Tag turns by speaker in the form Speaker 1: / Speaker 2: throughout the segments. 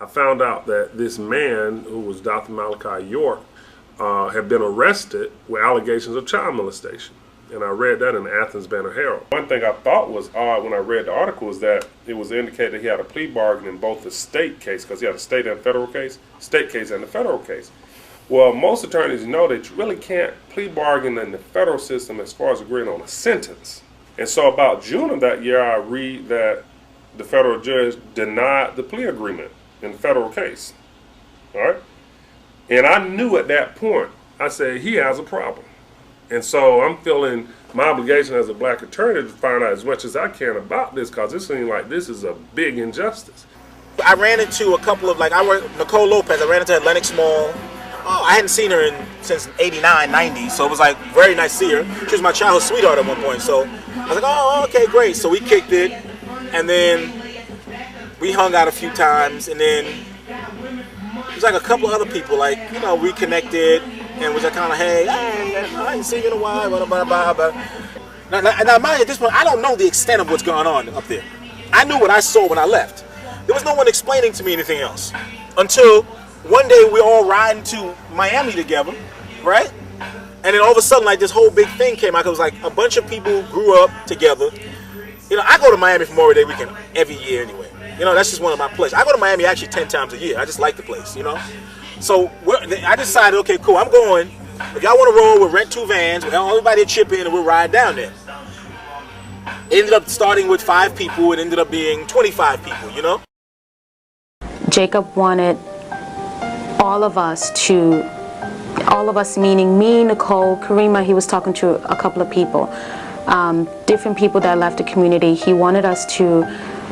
Speaker 1: I found out that this man, who was Dr. Malachi York, had been arrested with allegations of child molestation. And I read that in the Athens Banner Herald. One thing I thought was odd when I read the article is that it was indicated that he had a plea bargain in both the state case, because he had a state and federal case, state case and the federal case. Well, most attorneys know that you really can't plea bargain in the federal system as far as agreeing on a sentence. And so about June of that year, I read that the federal judge denied the plea agreement in the federal case. All right? And I knew at that point, I said, he has a problem. And so I'm feeling my obligation as a black attorney to find out as much as I can about this, because it seems like this is a big injustice.
Speaker 2: I ran into a couple of, Nicole Lopez, I ran into her at Lenox Mall. Oh, I hadn't seen her since 89, 90, so it was like very nice to see her. She was my childhood sweetheart at one point, so I was like, oh, okay, great. So we kicked it, and then we hung out a few times, and then it was like a couple of other people, reconnected, and was like kind of, hey, I ain't seen you in a while, blah, blah, blah, blah. Now, mind you, at this point, I don't know the extent of what's going on up there. I knew what I saw when I left. There was no one explaining to me anything else. Until one day we all riding to Miami together, right? And then all of a sudden, this whole big thing came out. It was like a bunch of people grew up together. I go to Miami for Memorial Day weekend every year anyway. That's just one of my places. I go to Miami actually 10 times a year. I just like the place, So I decided, okay, cool, I'm going. If y'all want to roll, we'll rent 2 vans. Everybody will chip in and we'll ride down there. It ended up starting with 5 people. It ended up being 25 people,
Speaker 3: Jacob wanted all of us meaning me, Nicole, Karima, he was talking to a couple of people, different people that left the community. He wanted us to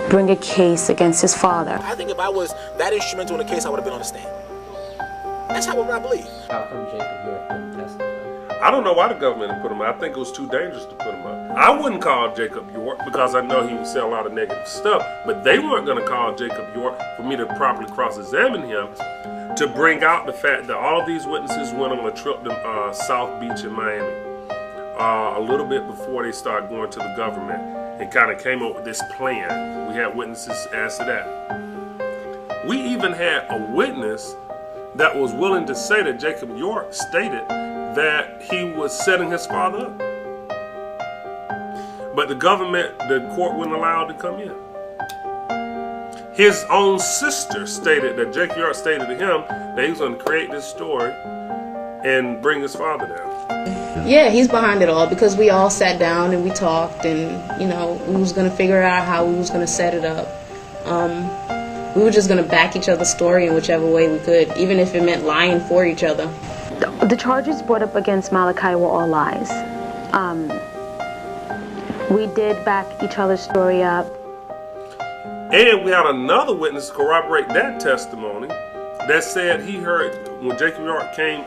Speaker 3: bring a case against his father.
Speaker 2: I think if I was that instrumental in the case, I would have been on the stand. That's how I believe.
Speaker 4: How come Jacob York didn't testify?
Speaker 1: I don't know why the government put him up. I think it was too dangerous to put him up. I wouldn't call Jacob York because I know he would say a lot of negative stuff, but they weren't going to call Jacob York for me to properly cross-examine him to bring out the fact that all of these witnesses went on a trip to South Beach in Miami a little bit before they started going to the government and kind of came up with this plan. We had witnesses as to that. We even had a witness that was willing to say that Jacob York stated that he was setting his father up. But the court wouldn't allow him to come in. His own sister stated that Jacob York stated to him that he was going to create this story and bring his father down.
Speaker 5: Yeah, he's behind it all because we all sat down and we talked and, we was going to figure out how we was going to set it up. We were just going to back each other's story in whichever way we could, even if it meant lying for each other.
Speaker 3: The charges brought up against Malachi were all lies. We did back each other's story up.
Speaker 1: And we had another witness corroborate that testimony that said he heard when Jacob York came,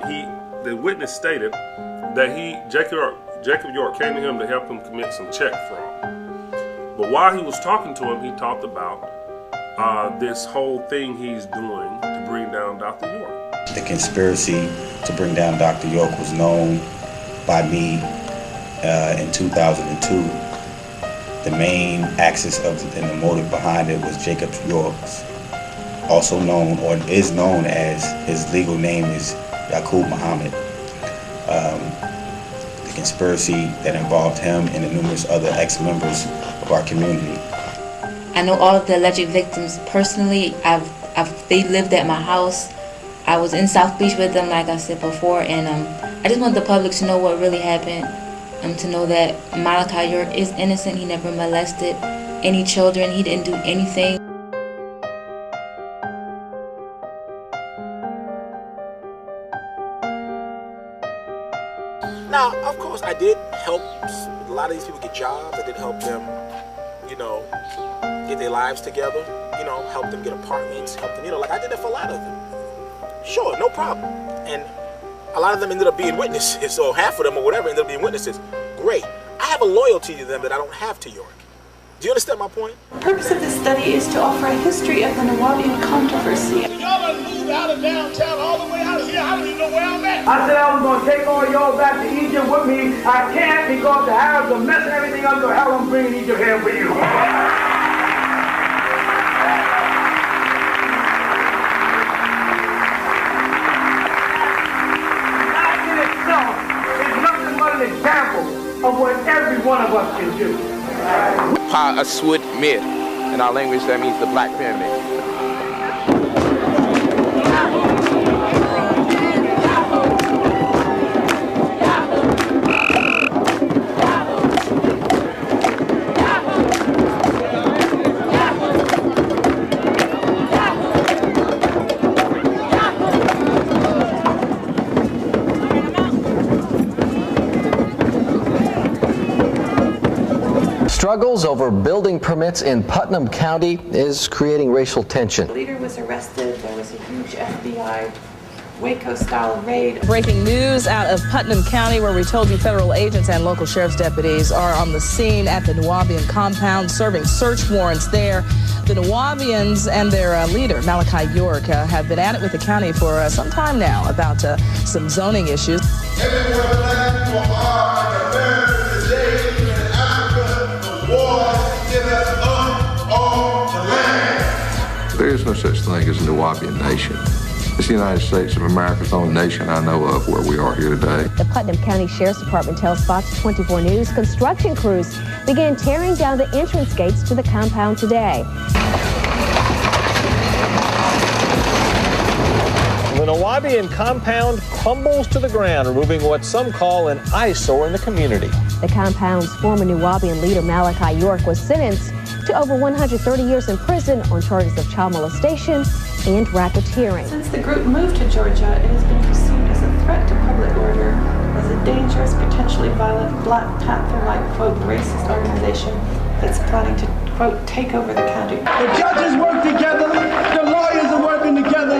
Speaker 1: the witness stated that Jacob York came to him to help him commit some check fraud. But while he was talking to him, he talked about this whole thing he's doing to bring down Dr. York.
Speaker 6: The conspiracy to bring down Dr. York was known by me in 2002. The main axis and the motive behind it was Jacob Yorks, also known or is known as his legal name is Yaqub Muhammad. The conspiracy that involved him and the numerous other ex-members of our community.
Speaker 7: I know all of the alleged victims personally. They lived at my house. I was in South Beach with them, like I said before, and I just want the public to know what really happened. To know that Malachi York is innocent. He never molested any children. He didn't do anything.
Speaker 2: Now, of course, I did help a lot of these people get jobs. I did help them, get their lives together. Help them get apartments. Help them, I did that for a lot of them. Sure, no problem. And a lot of them ended up being witnesses, or half of them or whatever ended up being witnesses. Great. I have a loyalty to them that I don't have to York. Do you understand my point?
Speaker 8: The purpose of this study is to offer a history of the Nawabian controversy.
Speaker 9: Y'all done moved out of downtown all the way out of here. I don't even know where I'm at.
Speaker 10: I said I was going to take all y'all back to Egypt with me. I can't because the Arabs are messing everything up, so hell, I'm bringing Egypt here for you. one of us can do.
Speaker 11: Pa Aswad Mir. In our language, that means the Black Pyramid.
Speaker 12: Struggles over building permits in Putnam County is creating racial tension.
Speaker 8: The leader was arrested. There was a huge FBI Waco-style raid.
Speaker 13: Breaking news out of Putnam County, where we told you federal agents and local sheriff's deputies are on the scene at the Nuwaubian compound serving search warrants there. The Nuwaubians and their leader, Malachi York, have been at it with the county for some time now about some zoning issues.
Speaker 9: Everywhere black people are, like America today, in Africa, the war has given us up on the land.
Speaker 14: There is no such thing as a Nuwaubian nation. It's the United States of America's only nation I know of where we are here today.
Speaker 15: The Putnam County Sheriff's Department tells Fox 24 News construction crews began tearing down the entrance gates to the compound today.
Speaker 16: The Nuwaubian compound crumbles to the ground, removing what some call an eyesore in the community.
Speaker 15: The compound's former Nuwaubian leader, Malachi York, was sentenced to over 130 years in prison on charges of child molestation and racketeering.
Speaker 8: Since the group moved to Georgia, it has been perceived as a threat to public order, as a dangerous, potentially violent Black Panther-like, quote, racist organization that's planning to, quote, take over the county.
Speaker 10: The judges work together, the lawyers are working together,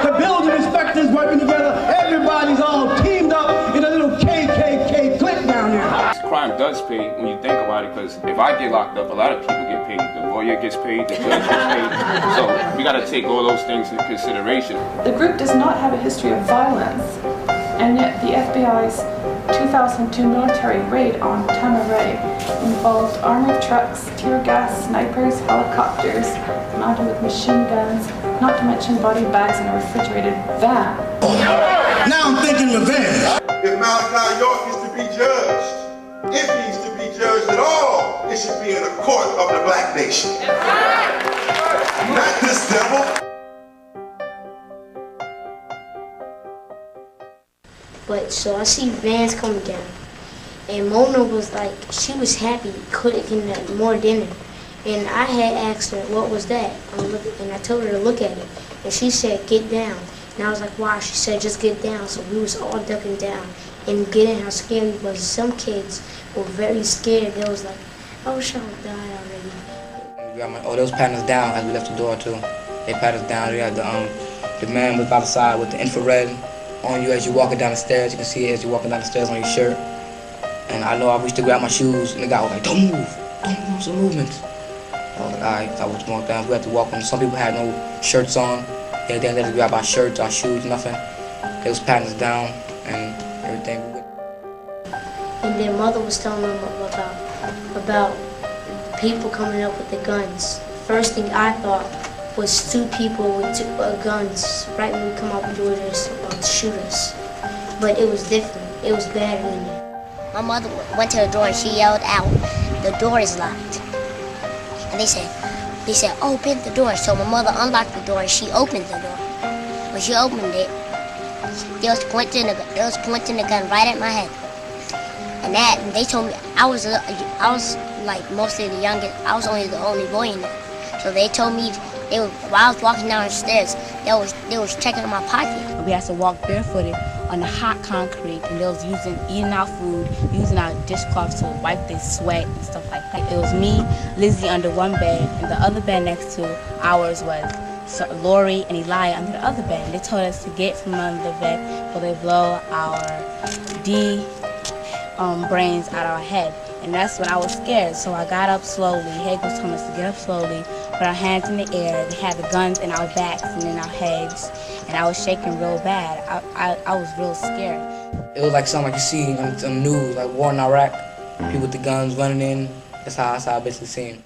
Speaker 10: the building inspectors working together, everybody's all teamed up in a little KKK clique down here.
Speaker 11: Crime does pay when you think about it, because if I get locked up, a lot of people get paid. The lawyer gets paid, the judge gets paid. So we got to take all those things into consideration.
Speaker 8: The group does not have a history of violence, and yet the FBI's 2002 military raid on Tamaray involved armored trucks, tear gas, snipers, helicopters, mounted with machine guns, not to mention body bags in a refrigerated van.
Speaker 9: Now I'm thinking revenge. If Malachi York is to be judged, if he's to be judged at all, it should be in a court of the black nation. Not this devil.
Speaker 17: But so I see vans coming down, and Mona was like, she was happy, couldn't get more dinner. And I had asked her, what was that? And I told her to look at it. And she said, get down. And I was like, why? She said, just get down. So we was all ducking down and getting how scared we was. Some kids were very scared. They was like, I wish I would die already.
Speaker 4: Oh, those patting us down as we left the door too. They patted us down. We had the man was by the side with the infrared on you as you're walking down the stairs. You can see it as you're walking down the stairs on your shirt. And I know I reached to grab my shoes, and the guy was like, don't move, some movements. I was like, all right, so I was walking down. We had to walk on. Some people had no shirts on. They didn't let us grab our shirts, our shoes, nothing. They was patting us down and everything.
Speaker 17: And their mother was telling them about people coming up with the guns. First thing I thought was two people with guns right when we come out the door to shoot us. But it was different. It was bad in there.
Speaker 18: My mother went to the door and she yelled out, the door is locked. And they said, open the door. So my mother unlocked the door and she opened the door. When she opened it, they was pointing the gun right at my head. And they told me I was like mostly the youngest. I was only the only boy in there. So they told me while I was walking down the stairs, they was checking in my pocket.
Speaker 19: We had to walk barefooted on the hot concrete, and they was eating our food, using our dishcloths to wipe their sweat and stuff like that. It was me, Lizzie under one bed, and the other bed next to ours was Lori and Eli under the other bed. And they told us to get from under the bed before they blow our brains out of our head. And that's when I was scared, so I got up slowly. Haig was telling us to get up slowly, put our hands in the air. They had the guns in our backs and in our heads, and I was shaking real bad. I was real scared.
Speaker 4: It was like something like you see on the news, like war in Iraq, people with the guns running in. That's how I basically seen.